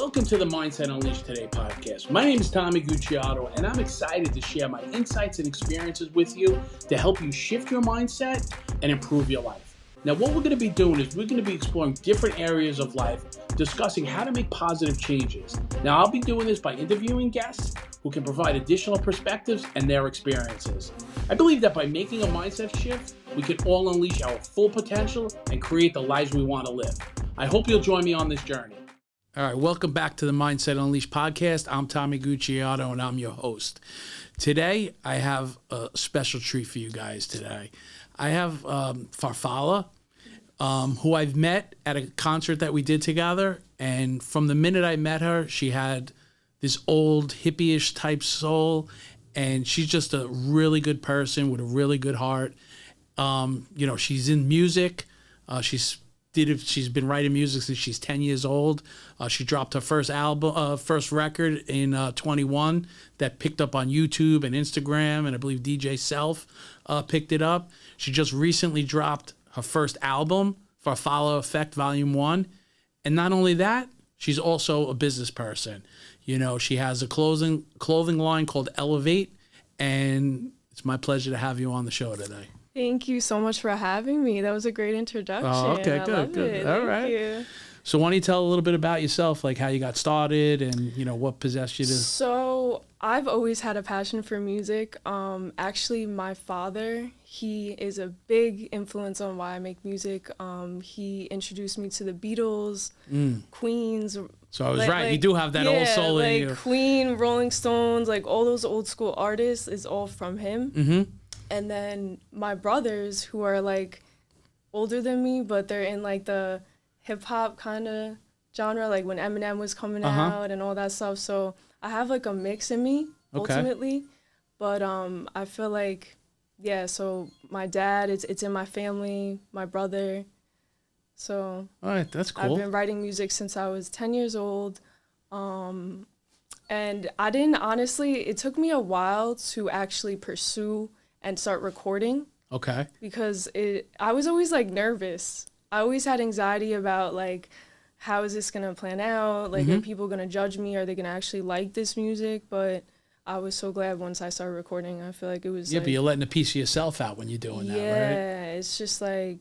Welcome to the Mindset Unleashed Today podcast. My name is Tommy Gucciardo, and I'm excited to share my insights and experiences with you to help you shift your mindset and improve your life. Now, what we're going to be doing is we're going to be exploring different areas of life, discussing how to make positive changes. Now, I'll be doing this by interviewing guests who can provide additional perspectives and their experiences. I believe that by making a mindset shift, we can all unleash our full potential and create the lives we want to live. I hope you'll join me on this journey. All right, welcome back to the Mindset Unleashed podcast. I'm Tommy Gucciardo, and I'm your host. Today, I have a special treat for you guys today. I have Farfalla, who I've met at a concert that we did together, and from the minute I met her, she had this old hippie-ish type soul, and she's just a really good person with a really good heart. She's in music. She's been writing music since she's 10 years old. She dropped her first record in 21 that picked up on YouTube and Instagram, and I believe DJ Self picked it up. She just recently dropped her first album, Farfalla Effect Volume 1. And not only that, she's also a business person. You know, she has a clothing line called Elevate, and it's my pleasure to have you on the show today. Thank you so much for having me. That was a great introduction. Oh, okay, good. All right. Thank you. So why don't you tell a little bit about yourself, like how you got started and, what possessed you to... So I've always had a passion for music. Actually, my father, he is a big influence on why I make music. He introduced me to the Beatles, Queens. So I was right. You do have that old soul in you. Queen, Rolling Stones, like all those old school artists is all from him. Mm-hmm. And then my brothers, who are like older than me, but they're in like the hip hop kind of genre, like when Eminem was coming out and all that stuff. So I have like a mix in me ultimately. But I feel like, so my dad, it's in my family, my brother. So all right, that's cool. I've been writing music since I was 10 years old. And I didn't, honestly, it took me a while to actually pursue and start recording. Okay. Because I was always like nervous. I always had anxiety about like, how is this gonna plan out? Like, are people gonna judge me? Are they gonna actually like this music? But I was so glad once I started recording. I feel like it was but you're letting a piece of yourself out when you're doing that, right? Yeah, it's just like,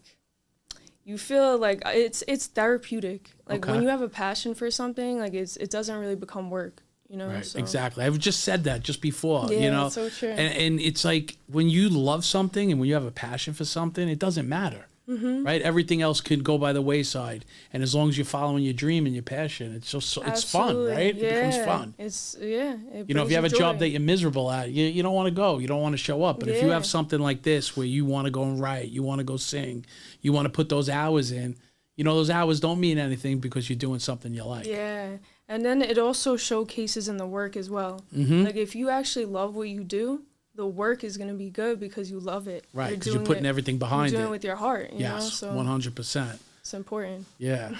you feel like it's therapeutic. Like when you have a passion for something, like it doesn't really become work. Right, so. Exactly. I've just said that just before, Yeah, so true. And it's like when you love something and when you have a passion for something, it doesn't matter, right? Everything else could go by the wayside. And as long as you're following your dream and your passion, it's just, it's fun, right? Yeah. It becomes fun. If you have a job that you're miserable at, you don't want to go, you don't want to show up. But if you have something like this where you want to go and write, you want to go sing, you want to put those hours in, those hours don't mean anything because you're doing something you like. Yeah. And then it also showcases in the work as well. Like if you actually love what you do, the work is going to be good because you love it. Right, because you're putting everything behind it. You're doing it with your heart. Yes, so 100%. It's important. Yeah.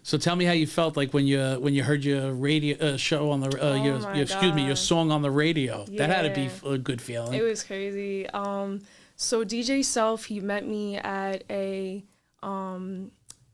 So tell me how you felt like when you heard your radio show on the your song on the radio. Yeah. That had to be a good feeling. It was crazy. So DJ Self, he met me at a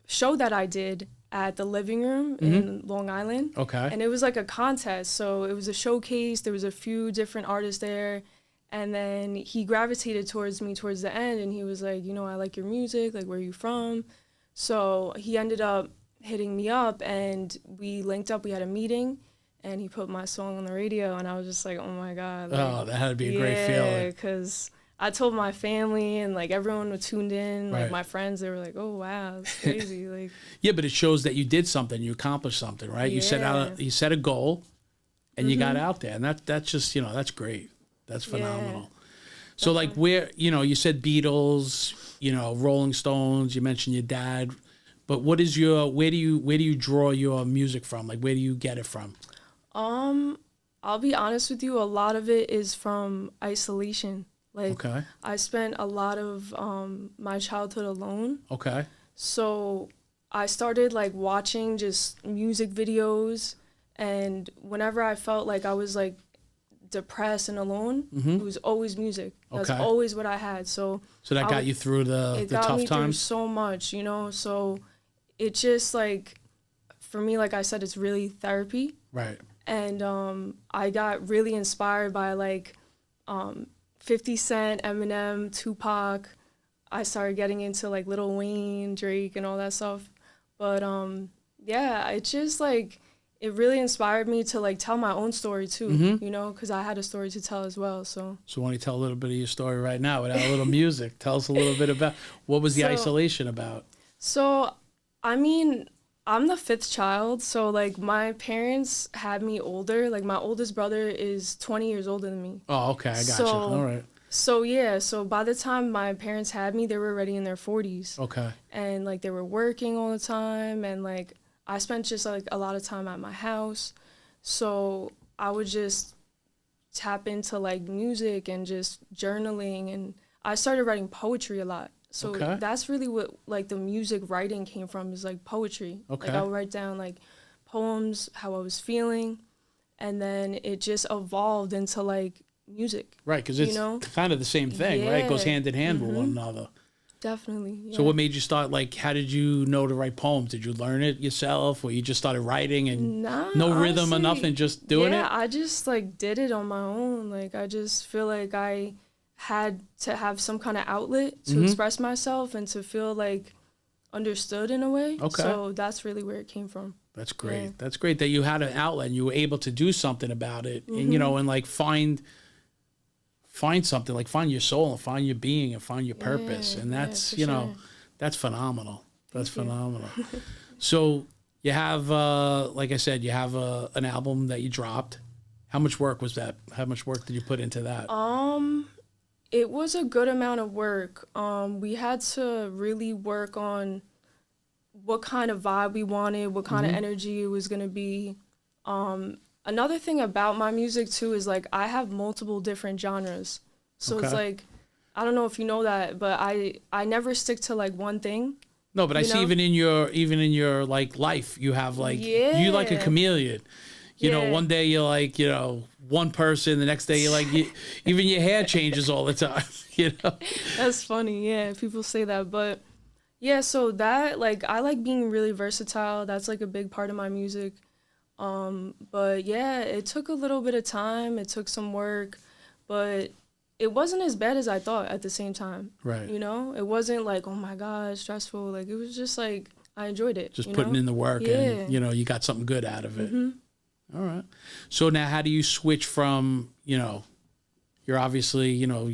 show that I did at the Living Room in Long Island. Okay. And it was like a contest. So it was a showcase. There was a few different artists there. And then he gravitated towards me towards the end. And he was like, I like your music. Like, where are you from? So he ended up hitting me up. And we linked up. We had a meeting. And he put my song on the radio. And I was just like, oh, my God. Like, that had to be a great feeling. Yeah, because I told my family and like everyone was tuned in, like my friends, they were like, "Oh wow, that's crazy!" Like, yeah, but it shows that you did something, you accomplished something, right? Yeah. You set a goal, and you got out there, and that's just that's great, that's phenomenal. Yeah. So like where you said Beatles, Rolling Stones, you mentioned your dad, but where do you draw your music from? Like where do you get it from? I'll be honest with you, a lot of it is from isolation. Like, I spent a lot of my childhood alone. Okay. So I started, like, watching just music videos, and whenever I felt like I was, like, depressed and alone, it was always music. That's always what I had. So that got you through the tough times? It got me through so much, So it just, like, for me, like I said, it's really therapy. Right. And I got really inspired by like 50 Cent, Eminem, Tupac. I started getting into like Lil Wayne, Drake, and all that stuff. But yeah, it's just like, it really inspired me to like tell my own story too, you know, because I had a story to tell as well. So why don't you tell a little bit of your story right now without a little music? Tell us a little bit about, what was the isolation about? So, I mean, I'm the 5th child. So like my parents had me older. Like my oldest brother is 20 years older than me. Oh, okay. I got you. All right. So yeah, so by the time my parents had me, they were already in their 40s. Okay. And like they were working all the time, and like I spent just like a lot of time at my house. So I would just tap into like music and just journaling, and I started writing poetry a lot. So that's really what like the music writing came from, is like poetry. Okay. Like I would write down like poems, how I was feeling, and then it just evolved into like music. Right, because it's kind of the same thing, right? It goes hand in hand with one another. Definitely. Yeah. So what made you start, like, how did you know to write poems? Did you learn it yourself, or you just started writing and no rhythm or nothing, just doing it? Yeah, I just like did it on my own. Like I just feel like I had to have some kind of outlet to express myself and to feel like understood in a way. Okay. So that's really where it came from. That's great. Yeah. That's great that you had an outlet and you were able to do something about it, and you know, and like find something, like find your soul and find your being and find your purpose. And that's, you know, that's phenomenal. That's phenomenal. So you have, like I said, you have an album that you dropped. How much work was that? How much work did you put into that? It was a good amount of work. We had to really work on what kind of vibe we wanted, what kind of energy it was going to be. Another thing about my music too is like I have multiple different genres. So it's like, I don't know if you know that, but I never stick to like one thing. No, but I see even in your like life, you have like, you like a chameleon. You know, one day you're like, you know, one person, the next day you're like, even your hair changes all the time, you know? That's funny. Yeah, people say that. But yeah, so that, like, I like being really versatile. That's like a big part of my music. But yeah, it took a little bit of time. It took some work, but it wasn't as bad as I thought at the same time. Right. You know, it wasn't like, oh my God, stressful. Like, it was just like, I enjoyed it. Just putting in the work and, you know, you got something good out of it. All right. So now how do you switch from, you know, you're obviously, you know,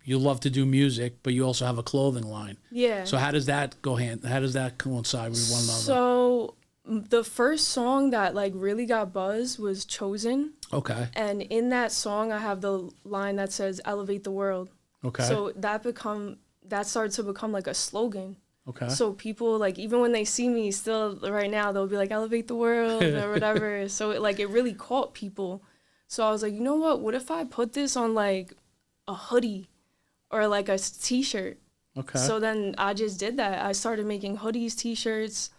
you love to do music, but you also have a clothing line. Yeah. So how does that how does that coincide with one another? So the first song that like really got buzz was Chosen. Okay. And in that song, I have the line that says "Elevate the world." Okay. So that started to become like a slogan. Okay. So people like, even when they see me still right now, they'll be like, "Elevate the world" or whatever. So it really caught people. So I was like, you know what if I put this on like a hoodie or like a t-shirt? Okay. So then I just did that. I started making hoodies, t-shirts.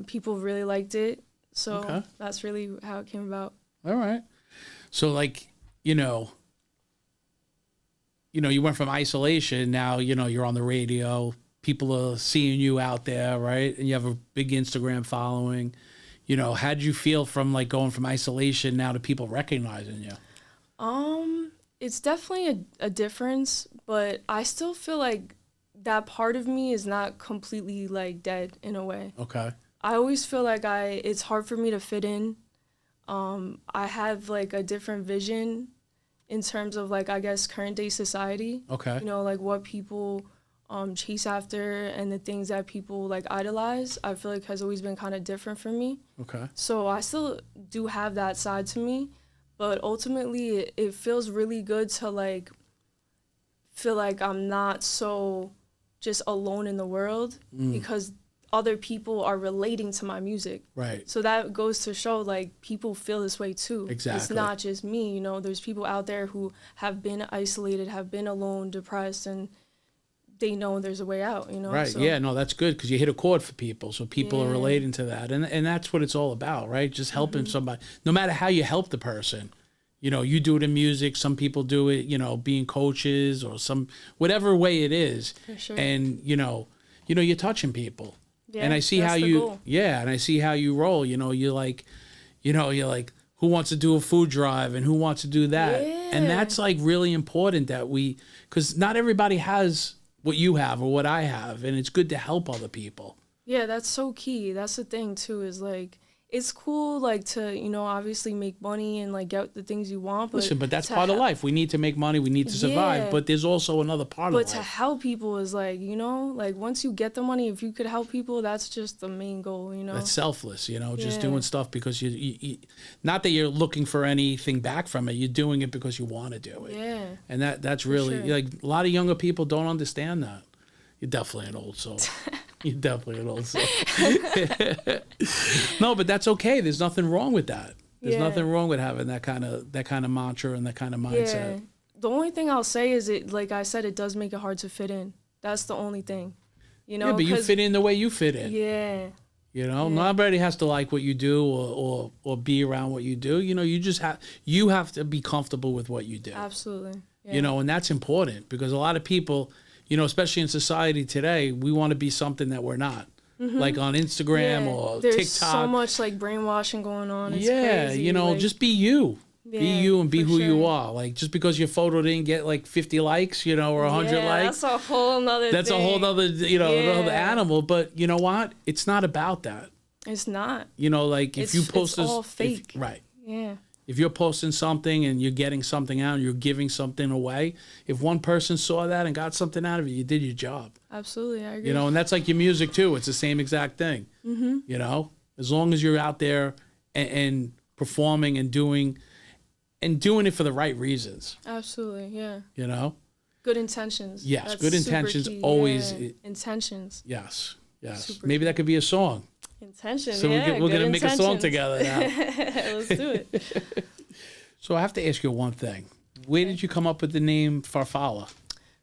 People really liked it. So that's really how it came about. All right. So like, you know, you went from isolation. Now, you know, you're on the radio. People are seeing you out there, right? And you have a big Instagram following. You know, how did you feel from like going from isolation now to people recognizing you? It's definitely a difference, but I still feel like that part of me is not completely like dead in a way. Okay. I always feel like it's hard for me to fit in. I have like a different vision in terms of like, I guess, current day society. Okay. You know, like what people chase after and the things that people like idolize, I feel like has always been kind of different for me. Okay. So I still do have that side to me, but ultimately it feels really good to like feel like I'm not so just alone in the world because other people are relating to my music. Right. So that goes to show like people feel this way too. Exactly. It's not just me, you know, there's people out there who have been isolated, have been alone, depressed, and they know there's a way out, you know? Right. So, yeah, no, that's good because you hit a chord for people. So people are relating to that. And that's what it's all about, right? Just helping somebody. No matter how you help the person, you know, you do it in music. Some people do it, you know, being coaches or whatever way it is. For sure. And, you know, you're touching people. Yeah, and I see how and I see how you roll. You're like, who wants to do a food drive and who wants to do that? Yeah. And that's like really important that because not everybody has what you have or what I have, and it's good to help other people. Yeah, that's so key. That's the thing too, is like, it's cool, like, to, obviously make money and, like, get the things you want. But listen, but that's part of life. We need to make money. We need to survive. Yeah. But there's also another part of life. But to help people is, like, like, once you get the money, if you could help people, that's just the main goal, That's selfless, just doing stuff because you not that you're looking for anything back from it. You're doing it because you want to do it. Yeah. And that's really, like, a lot of younger people don't understand that. You're definitely an old soul. You're definitely an old soul. No, but that's okay. There's nothing wrong with that. There's nothing wrong with having that kind of mantra and that kind of mindset. Yeah. The only thing I'll say is like I said, it does make it hard to fit in. That's the only thing. Yeah, but you fit in the way you fit in. Yeah. Not everybody has to like what you do or be around what you do. You have to be comfortable with what you do. Absolutely. Yeah. And that's important because a lot of people, especially in society today, we want to be something that we're not. Mm-hmm. Like on Instagram or there's TikTok. So much like brainwashing going on. It's crazy. Just be you. Yeah, be you and be who you are. Like, just because your photo didn't get like 50 likes, or 100 likes. That's a whole nother That's thing. a whole nother, another animal. But you know what? It's not about that. It's not. Like if you post it's all fake. Right. Yeah. If you're posting something and you're getting something out and you're giving something away, if one person saw that and got something out of it, you did your job. Absolutely, I agree. And that's like your music too. It's the same exact thing. Mm-hmm. As long as you're out there and performing and doing it for the right reasons. Absolutely, yeah. Good intentions. Yes, That's good intentions key. always. Yeah. Intentions. Yes. Super Maybe that could be a song. Intention. So we're going to make a song together now. Let's do it. So I have to ask you one thing. Where did you come up with the name Farfalla?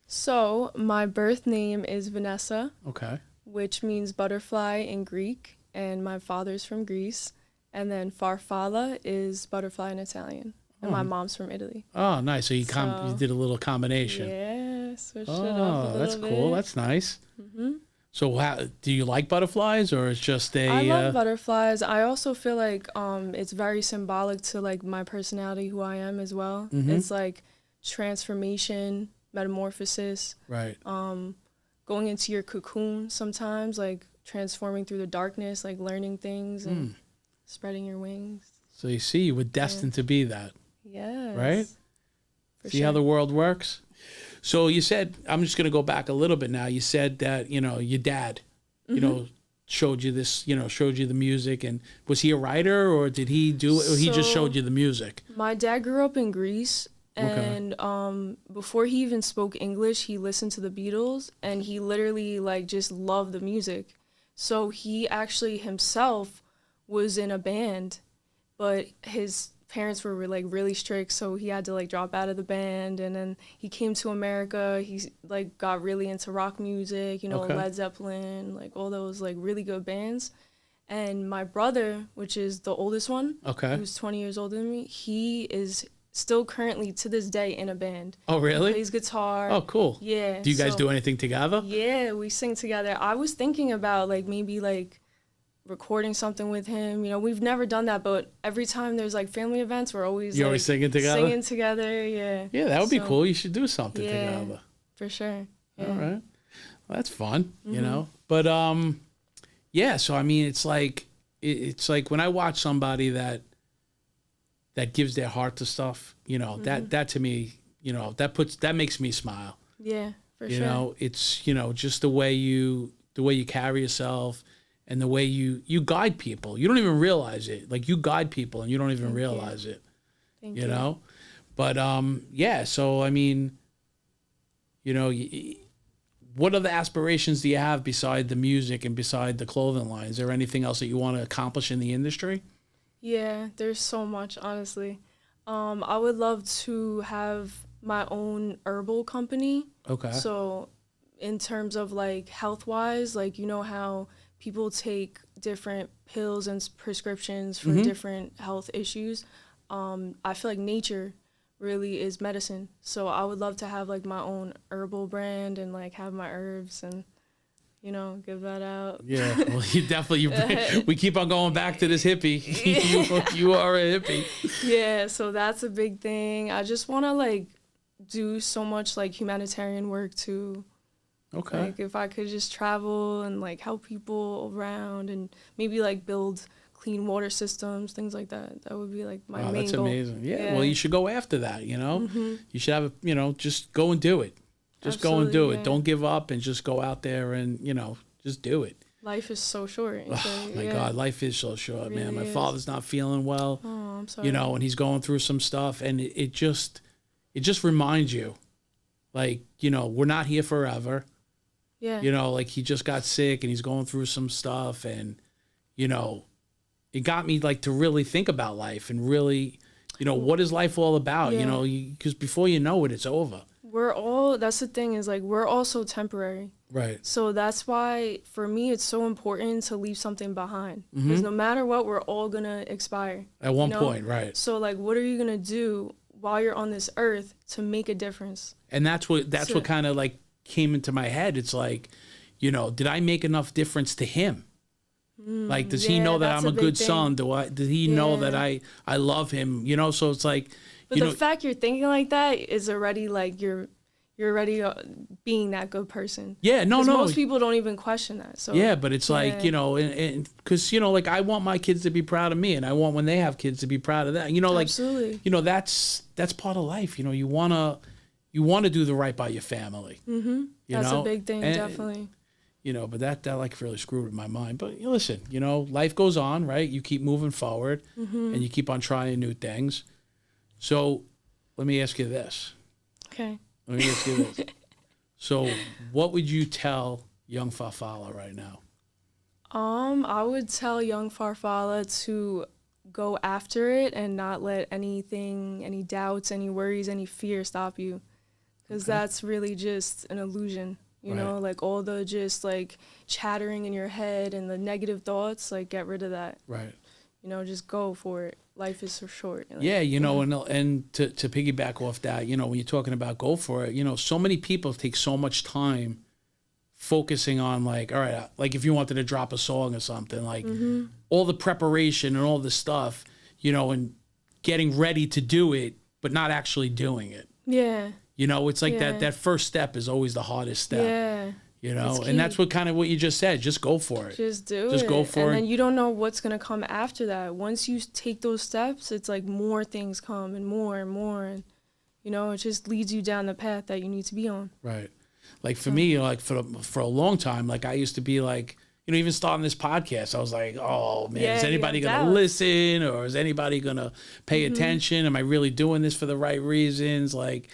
So my birth name is Vanessa. Okay. Which means butterfly in Greek, and my father's from Greece. And then Farfalla is butterfly in Italian. And my mom's from Italy. Oh, nice. So you did a little combination. Yeah, switched it up a little that's cool. bit. That's nice. Mm-hmm. So do you like butterflies, or it's just I love butterflies. I also feel like it's very symbolic to like my personality, who I am as well. Mm-hmm. It's like transformation, metamorphosis. Right. Going into your cocoon sometimes, like transforming through the darkness, like learning things and spreading your wings. So you see, you were destined to be that. Yes. Right? See sure. how the world works? So you said, I'm just going to go back a little bit now. You said that, your dad, showed you this, showed you the music. And was he a writer, or did he do it, or he just showed you the music? My dad grew up in Greece. And before he even spoke English, he listened to the Beatles, and he literally like just loved the music. So he actually himself was in a band, but his parents were like really strict, so he had to like drop out of the band. And then he came to America. He like got really into rock music, Led Zeppelin, like all those like really good bands. And my brother, which is the oldest one, who's 20 years older than me, he is still currently to this day in a band. Oh, really? He plays guitar. Oh, cool. Yeah. Do you guys do anything together? Yeah, we sing together. I was thinking about like maybe like recording something with him. We've never done that, but every time there's like family events, we're always always singing together. Yeah. Yeah, that would be cool. You should do something together. For sure. Yeah. All right. Well, that's fun, But yeah. So I mean, it's like when I watch somebody that gives their heart to stuff, that to me, that makes me smile. Yeah, for sure. It's, just the way you carry yourself and the way you guide people. You don't even realize it. Like, you guide people and you don't even realize it. Thank you. Know? But, yeah, so, I mean, what other aspirations do you have beside the music and beside the clothing line? Is there anything else that you want to accomplish in the industry? Yeah, there's so much, honestly. I would love to have my own herbal company. Okay. So in terms of like health-wise, like how people take different pills and prescriptions for different health issues, I feel like nature really is medicine. So I would love to have like my own herbal brand and like have my herbs and give that out. Yeah, well, we keep on going back to this hippie. you are a hippie. Yeah, so that's a big thing. I just want to like do so much like humanitarian work too. Okay. Like if I could just travel and like help people around and maybe like build clean water systems, things like that. That would be like my main goal. That's amazing. Yeah, well, you should go after that, You should have just go and do it. Just go and do it. Don't give up and just go out there and, just do it. Life is so short. Oh, my God, life is so short, man. My father's not feeling well. Oh, I'm sorry. And he's going through some stuff. And it just reminds you, like, we're not here forever. Yeah. Like he just got sick and he's going through some stuff. And, it got me, like, to really think about life and really, what is life all about? Yeah. Because before you know it, it's over. That's the thing is like, we're all so temporary. Right. So that's why for me, it's so important to leave something behind because no matter what, we're all going to expire. At one point. Right. So like, what are you going to do while you're on this earth to make a difference? And that's what kind of like came into my head. It's like, did I make enough difference to him? Like, does he know that I'm a good son? Did he know that I love him? So it's like, but the fact you're thinking like that is already like you're already being that good person. Yeah, no. Most people don't even question that. So yeah, but it's like, and because like I want my kids to be proud of me, and I want when they have kids to be proud of that. Like absolutely. That's part of life. You wanna do the right by your family. Mm-hmm. That's a big thing, definitely. But that like really screwed with my mind. But listen, life goes on, right? You keep moving forward, and you keep on trying new things. So, let me ask you this. Okay. Let me ask you this. So, what would you tell young Farfalla right now? I would tell young Farfalla to go after it and not let anything, any doubts, any worries, any fear stop you. Because that's really just an illusion. Like all the just like chattering in your head and the negative thoughts, like get rid of that. Right. Just go for it. Life is so short. Like, yeah, and to piggyback off that, when you're talking about go for it, so many people take so much time focusing on like, all right, like if you wanted to drop a song or something, like all the preparation and all the stuff, and getting ready to do it, but not actually doing it. Yeah. It's like that first step is always the hardest step. Yeah. And that's what you just said. Just go for it. Just do it. Just go for it. And then you don't know what's going to come after that. Once you take those steps, it's like more things come and more and more. And, it just leads you down the path that you need to be on. Right. Like for me, like for a long time, like I used to be like, even starting this podcast, I was like, oh man, is anybody going to listen or is anybody going to pay attention? Am I really doing this for the right reasons? Like,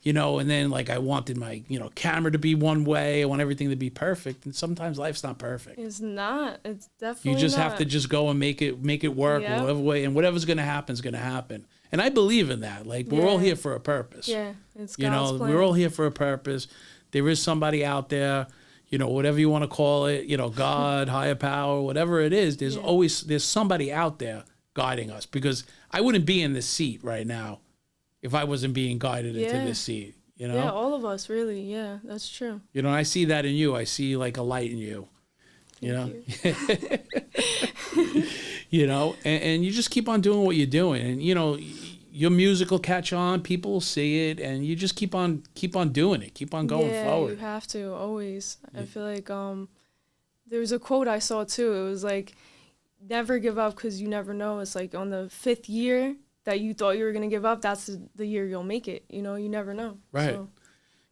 and then like I wanted my, camera to be one way. I want everything to be perfect. And sometimes life's not perfect. It's not. It's definitely You just not. have to just go and make it work whatever way. And whatever's going to happen is going to happen. And I believe in that. Like we're all here for a purpose. Yeah. It's God's plan. We're all here for a purpose. There is somebody out there, whatever you want to call it, God, higher power, whatever it is, there's somebody out there guiding us because I wouldn't be in this seat right now if I wasn't being guided into this seat, Yeah, all of us, really. Yeah, that's true. I see that in you. I see like a light in you, Thank you. And you just keep on doing what you're doing. And, your music will catch on, people will see it, and you just keep on doing it. Keep on going forward. Yeah, you have to, always. I feel like there was a quote I saw, too. It was like, never give up because you never know. It's like on the 5th year that you thought you were going to give up, that's the year you'll make it. You never know. Right. So.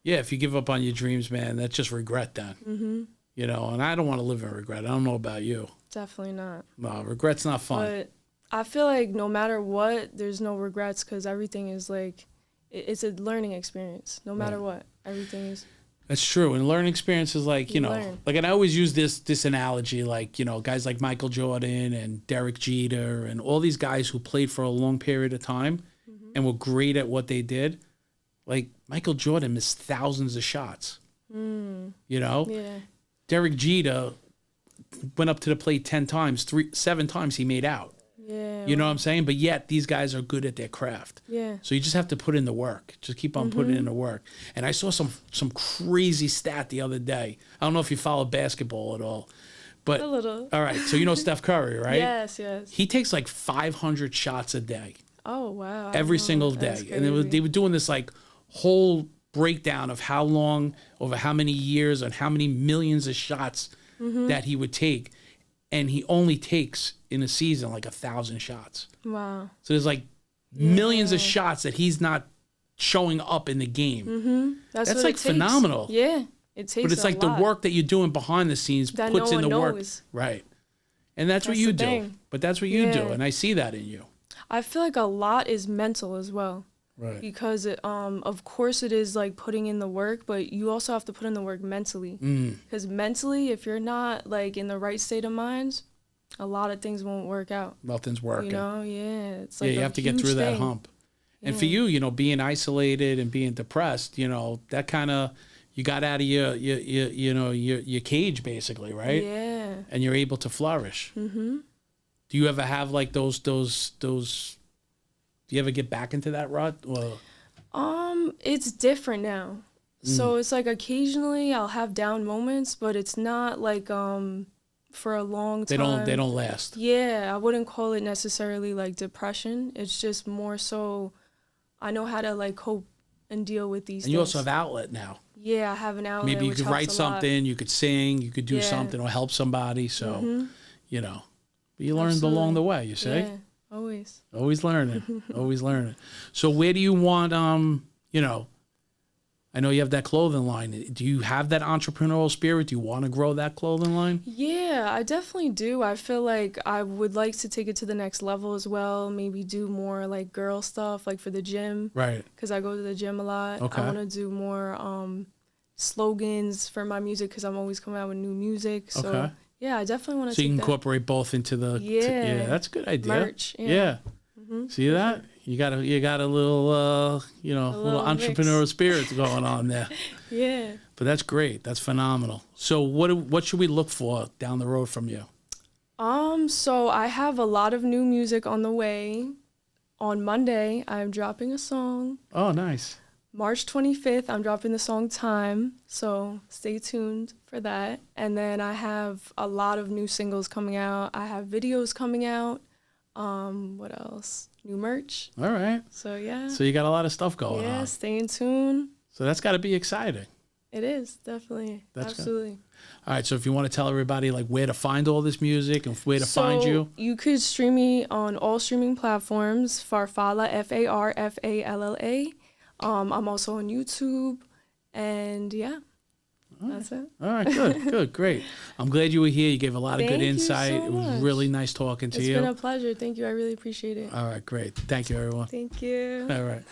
Yeah, if you give up on your dreams, man, that's just regret then. Mm-hmm. And I don't want to live in regret. I don't know about you. Definitely not. No, regret's not fun. But I feel like no matter what, there's no regrets because everything is like, it's a learning experience. No matter what, everything is. That's true. And learning experiences like, learn. Like, and I always use this analogy, like, guys like Michael Jordan and Derek Jeter and all these guys who played for a long period of time and were great at what they did. Like Michael Jordan missed thousands of shots, Yeah. Derek Jeter went up to the plate 10 times, 7 times he made out. Yeah. Yeah. You know what I'm saying? But yet these guys are good at their craft. Yeah. So you just have to put in the work. Just keep on putting in the work. And I saw some crazy stat the other day. I don't know if you follow basketball at all. But a little. All right. So you know Steph Curry, right? Yes. He takes like 500 shots a day. Oh, wow. Every single day. And they were doing this like whole breakdown of how long, over how many years, and how many millions of shots that he would take. And he only takes in a season like 1,000 shots. Wow. So there's like millions of shots that he's not showing up in the game. That's like phenomenal. Yeah. It takes But it's like the work that you're doing behind the scenes that puts no in the one work. knows. Right. And that's what you do. Thing. But that's what you do. And I see that in you. I feel like a lot is mental as well. Right. Because of course it is like putting in the work, but you also have to put in the work mentally. Because mentally, if you're not like in the right state of mind, a lot of things won't work out. Nothing's working. You know, it's like you have to get through that hump. And for you, you know, being isolated and being depressed, you know, that kind of, you got out of your cage basically, right? Yeah. And you're able to flourish. Do you ever have like those? Do you ever get back into that rut? Or? It's different now. So it's like occasionally I'll have down moments, but it's not like for a long time. They don't last. Yeah, I wouldn't call it necessarily like depression. It's just more so I know how to like cope and deal with these things. And you also have outlet now. Yeah, I have an outlet. Maybe you could write something, you could sing, you could do something or help somebody. So, you know, but you learned along the way, you say? Yeah, always. Always learning. Always learning. So where do you want, you know, I know you have that clothing line. Do you have that entrepreneurial spirit? Do you want to grow that clothing line? Yeah, I definitely do. I feel like I would like to take it to the next level as well. Maybe do more like girl stuff, like for the gym. Right. Because I go to the gym a lot. Okay. I want to do more slogans for my music because I'm always coming out with new music. So yeah, I definitely want to. So you can incorporate both into the. Yeah, that's a good idea. Merch. Yeah. See that? You got a little, you know, little entrepreneurial spirit going on there. Yeah. But that's great. That's phenomenal. So what should we look for down the road from you? So I have a lot of new music on the way. On Monday, I'm dropping a song. Oh, nice. March 25th, I'm dropping the song Time. So stay tuned for that. And then I have a lot of new singles coming out. I have videos coming out. What else? New merch. All right. So yeah. So you got a lot of stuff going on. Yeah, stay in tune. So that's got to be exciting. It is, definitely. Absolutely. All right, so if you want to tell everybody like where to find all this music and where to find you. You could stream me on all streaming platforms, Farfalla, Farfalla. I'm also on YouTube, and yeah. That's it. All right, good, great. I'm glad you were here. You gave a lot of good insight. It was really nice talking to you. It's been a pleasure. Thank you. I really appreciate it. All right, great. Thank you, everyone. Thank you. All right.